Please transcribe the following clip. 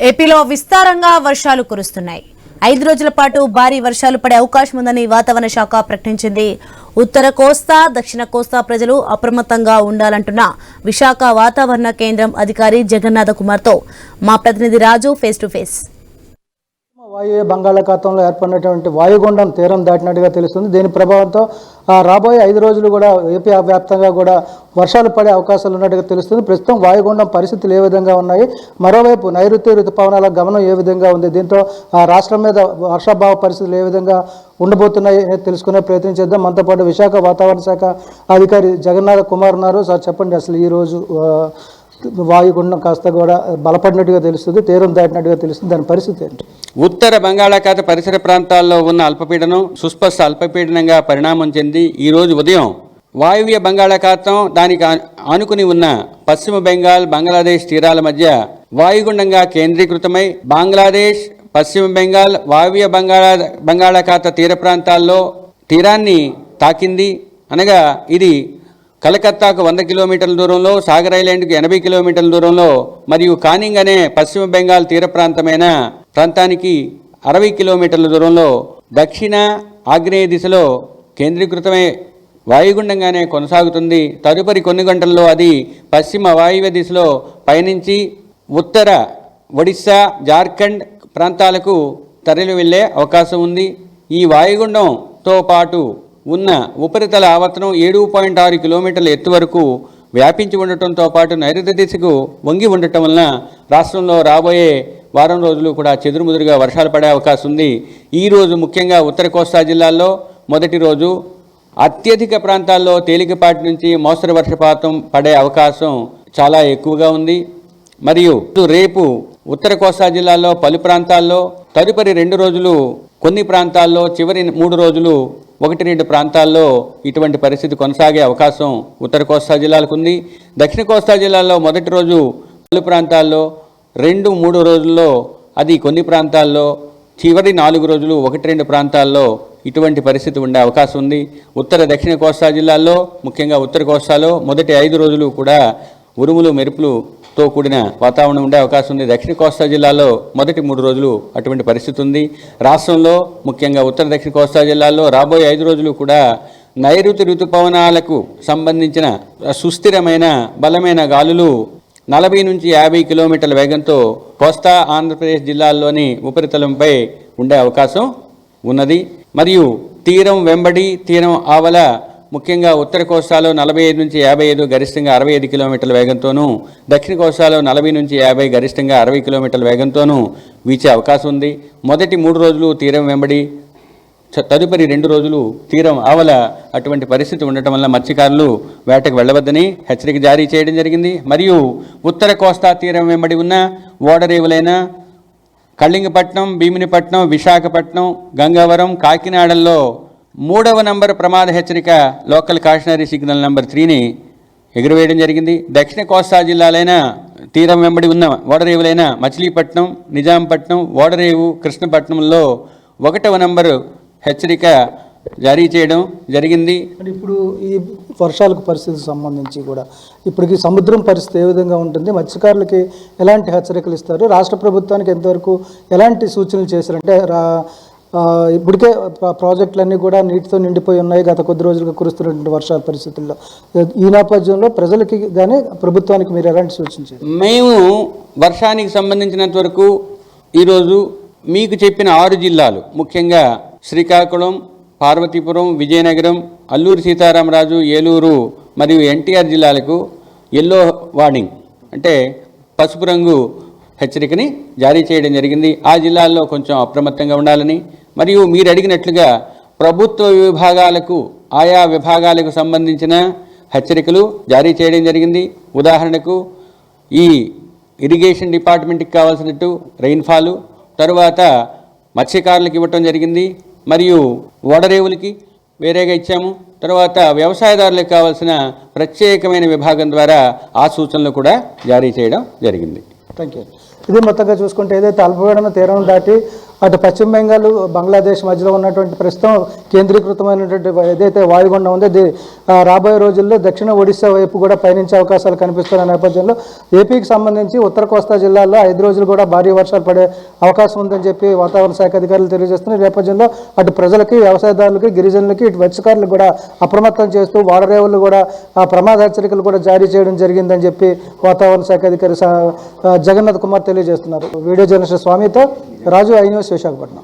ఏపీలో విస్తారంగా వర్షాలు కురుస్తున్నాయి. 5 రోజుల పాటు భారీ వర్షాలు పడే అవకాశం ఉందని వాతావరణ శాఖ ప్రకటించింది. ఉత్తర కోస్తా, దక్షిణ కోస్తా ప్రజలు అప్రమత్తంగా ఉండాలంటున్న విశాఖ వాతావరణ కేంద్రం అధికారి జగన్నాథ కుమార్తో మా ప్రతినిధి రాజు ఫేస్ టు ఫేస్. వాయువ్య బంగాళాఖాతంలో ఏర్పడినటువంటి వాయుగుండం తీరం దాటినట్టుగా తెలుస్తుంది. దీని ప్రభావంతో రాబోయే 5 రోజులు కూడా ఏపీ వ్యాప్తంగా కూడా వర్షాలు పడే అవకాశాలు ఉన్నట్టుగా తెలుస్తుంది. ప్రస్తుతం వాయుగుండం పరిస్థితులు ఏ విధంగా ఉన్నాయి, మరోవైపు నైరుతి ఋతుపవనాల గమనం ఏ విధంగా ఉంది, దీంతో రాష్ట్రం మీద వర్షాభావ పరిస్థితులు ఏ విధంగా ఉండబోతున్నాయి తెలుసుకునే ప్రయత్నం చేద్దాం. మనతో పాటు విశాఖ వాతావరణ శాఖ అధికారి జగన్నాథ కుమార్ ఉన్నారు. సార్ చెప్పండి, అసలు ఈరోజు వాయుగుండం కాస్త కూడా బలపడినట్టుగా తెలుస్తుంది, తీరం దాటినట్టుగా తెలుస్తుంది, దాని పరిస్థితి ఏంటి? ఉత్తర బంగాళాఖాత పరిసర ప్రాంతాల్లో ఉన్న అల్పపీడనం సుస్పష్ట అల్పపీడనంగా పరిణామం చెంది ఈరోజు ఉదయం వాయువ్య బంగాళాఖాతం, దానికి ఆనుకుని ఉన్న పశ్చిమ బెంగాల్, బంగ్లాదేశ్ తీరాల మధ్య వాయుగుండంగా కేంద్రీకృతమై బంగ్లాదేశ్, పశ్చిమ బెంగాల్, వాయువ్య బంగాళాఖాత తీర ప్రాంతాల్లో తీరాన్ని తాకింది. అనగా ఇది కలకత్తాకు 100 కిలోమీటర్ల దూరంలో, సాగర్ ఐలాండ్కు 80 కిలోమీటర్ల దూరంలో, మరియు కానింగ్ అనే పశ్చిమ బెంగాల్ తీర ప్రాంతానికి 60 కిలోమీటర్ల దూరంలో దక్షిణ ఆగ్నేయ దిశలో కేంద్రీకృతమై వాయుగుండంగానే కొనసాగుతుంది. తదుపరి కొన్ని గంటల్లో అది పశ్చిమ వాయువ్య దిశలో పయనించి ఉత్తర ఒడిశా, జార్ఖండ్ ప్రాంతాలకు తరలి వెళ్లే అవకాశం ఉంది. ఈ వాయుగుండంతో పాటు ఉన్న ఉపరితల ఆవర్తనం 7.6 కిలోమీటర్ల ఎత్తు వరకు వ్యాపించి ఉండటంతో పాటు నైరుతి దిశకు వంగి ఉండటం వలన రాష్ట్రంలో రాబోయే వారం రోజులు కూడా చెదురుముదురుగా వర్షాలు పడే అవకాశం ఉంది. ఈరోజు ముఖ్యంగా ఉత్తర కోస్తా జిల్లాల్లో మొదటి రోజు అత్యధిక ప్రాంతాల్లో తేలికపాటి నుంచి మోస్తరు వర్షపాతం పడే అవకాశం చాలా ఎక్కువగా ఉంది. మరియు రేపు ఉత్తర కోస్తా జిల్లాల్లో పలు ప్రాంతాల్లో, తదుపరి 2 రోజులు కొన్ని ప్రాంతాల్లో, చివరి 3 రోజులు 1-2 ప్రాంతాల్లో ఇటువంటి పరిస్థితి కొనసాగే అవకాశం ఉత్తర కోస్తా జిల్లాలకు ఉంది. దక్షిణ కోస్తా జిల్లాలో మొదటి రోజు పలు ప్రాంతాల్లో, 2-3 రోజుల్లో అది కొన్ని ప్రాంతాల్లో, చివరి 4 రోజులు 1-2 ప్రాంతాల్లో ఇటువంటి పరిస్థితి ఉండే అవకాశం ఉంది. ఉత్తర దక్షిణ కోస్తా జిల్లాల్లో, ముఖ్యంగా ఉత్తర కోస్తాలో మొదటి 5 రోజులు కూడా ఉరుములు మెరుపులతో కూడిన వాతావరణం ఉండే అవకాశం ఉంది. దక్షిణ కోస్తా జిల్లాలో మొదటి 3 రోజులు అటువంటి పరిస్థితి ఉంది. రాష్ట్రంలో ముఖ్యంగా ఉత్తర దక్షిణ కోస్తా జిల్లాల్లో రాబోయే 5 రోజులు కూడా నైరుతి ఋతుపవనాలకు సంబంధించిన సుస్థిరమైన బలమైన గాలులు 40 నుంచి 50 కిలోమీటర్ల వేగంతో కోస్తా ఆంధ్రప్రదేశ్ జిల్లాల్లోని ఉపరితలంపై ఉండే అవకాశం ఉన్నది. మరియు తీరం వెంబడి, తీరం ఆవల ముఖ్యంగా ఉత్తర కోస్తాలో 45 నుంచి 55, గరిష్టంగా 65 కిలోమీటర్ల వేగంతోనూ, దక్షిణ కోస్తాలో 40 నుంచి 50, గరిష్టంగా 60 కిలోమీటర్ల వేగంతోనూ వీచే అవకాశం ఉంది. మొదటి 3 రోజులు తీరం వెంబడి, తదుపరి 2 రోజులు తీరం ఆవల అటువంటి పరిస్థితి ఉండటం వల్ల మత్స్యకారులు వేటకు వెళ్లవద్దని హెచ్చరిక జారీ చేయడం జరిగింది. మరియు ఉత్తర కోస్తా తీరం వెంబడి ఉన్న ఓడరేవులైన కళింగపట్నం, భీమినిపట్నం, విశాఖపట్నం, గంగవరం, కాకినాడల్లో 3వ నంబర్ ప్రమాద హెచ్చరిక లోకల్ కాషనరీ సిగ్నల్ నంబర్ 3ని ఎగురవేయడం జరిగింది. దక్షిణ కోస్తా జిల్లాలైన తీరం వెంబడి ఉన్న ఓడరేవులైన మచిలీపట్నం, నిజాంపట్నం, ఓడరేవు, కృష్ణపట్నంలో 1వ నంబరు హెచ్చరిక జారీ చేయడం జరిగింది. ఇప్పుడు ఈ వర్షాలకు పరిస్థితికి సంబంధించి కూడా ఇప్పటికి సముద్రం పరిస్థితి ఏ విధంగా ఉంటుంది, మత్స్యకారులకి ఎలాంటి హెచ్చరికలు ఇస్తారు, రాష్ట్ర ప్రభుత్వానికి ఎంతవరకు ఎలాంటి సూచనలు చేశారంటే ఇప్పటికే ప్రాజెక్టులన్నీ కూడా నీటితో నిండిపోయి ఉన్నాయి గత కొద్ది రోజులుగా కురుస్తున్నటువంటి వర్షాల పరిస్థితుల్లో. ఈ నేపథ్యంలో ప్రజలకి కానీ ప్రభుత్వానికి మీరు ఎలాంటి సూచించారు? మేము వర్షానికి సంబంధించినంత వరకు ఈరోజు మీకు చెప్పిన 6 జిల్లాలు, ముఖ్యంగా శ్రీకాకుళం, పార్వతీపురం, విజయనగరం, అల్లూరి సీతారామరాజు, ఏలూరు మరియు ఎన్టీఆర్ జిల్లాలకు ఎల్లో వార్నింగ్ అంటే పసుపు రంగు హెచ్చరికని జారీ చేయడం జరిగింది. ఆ జిల్లాల్లో కొంచెం అప్రమత్తంగా ఉండాలని, మరియు మీరు అడిగినట్లుగా ప్రభుత్వ విభాగాలకు, ఆయా విభాగాలకు సంబంధించిన హెచ్చరికలు జారీ చేయడం జరిగింది. ఉదాహరణకు ఈ ఇరిగేషన్ డిపార్ట్మెంట్కి కావాల్సినట్టు రెయిన్ఫాలు, తరువాత మత్స్యకారులకు ఇవ్వటం జరిగింది, మరియు ఓడరేవులకి వేరేగా ఇచ్చాము. తర్వాత వ్యవసాయదారులకు కావాల్సిన ప్రత్యేకమైన విభాగం ద్వారా ఆ సూచనలు కూడా జారీ చేయడం జరిగింది. Thank you. ఇది మొత్తంగా చూసుకుంటే ఏదైతే అల్పపీడన తీరం దాటి అటు పశ్చిమ బెంగాల్, బంగ్లాదేశ్ మధ్యలో ఉన్నటువంటి ప్రస్తుతం కేంద్రీకృతమైనటువంటి ఏదైతే వాయుగుండం ఉందో రాబోయే రోజుల్లో దక్షిణ ఒడిశా వైపు కూడా పయనించే అవకాశాలు కనిపిస్తున్న నేపథ్యంలో ఏపీకి సంబంధించి ఉత్తర కోస్తా జిల్లాల్లో 5 రోజులు కూడా భారీ వర్షాలు పడే అవకాశం ఉందని చెప్పి వాతావరణ శాఖ అధికారులు తెలియజేస్తున్నారు. ఈ నేపథ్యంలో అటు ప్రజలకి, వ్యవసాయదారులకి, గిరిజనులకి, ఇటు మత్స్యకారులకు కూడా అప్రమత్తం చేస్తూ వాడరేవులు కూడా ప్రమాద హెచ్చరికలు కూడా జారీ చేయడం జరిగిందని చెప్పి వాతావరణ శాఖ అధికారి జగన్నాథ్ కుమార్ తెలియజేస్తున్నారు. వీడియో జర్నలిస్ట్ స్వామితో రాజు, ఐ న్యూస్, విశాఖపట్నం.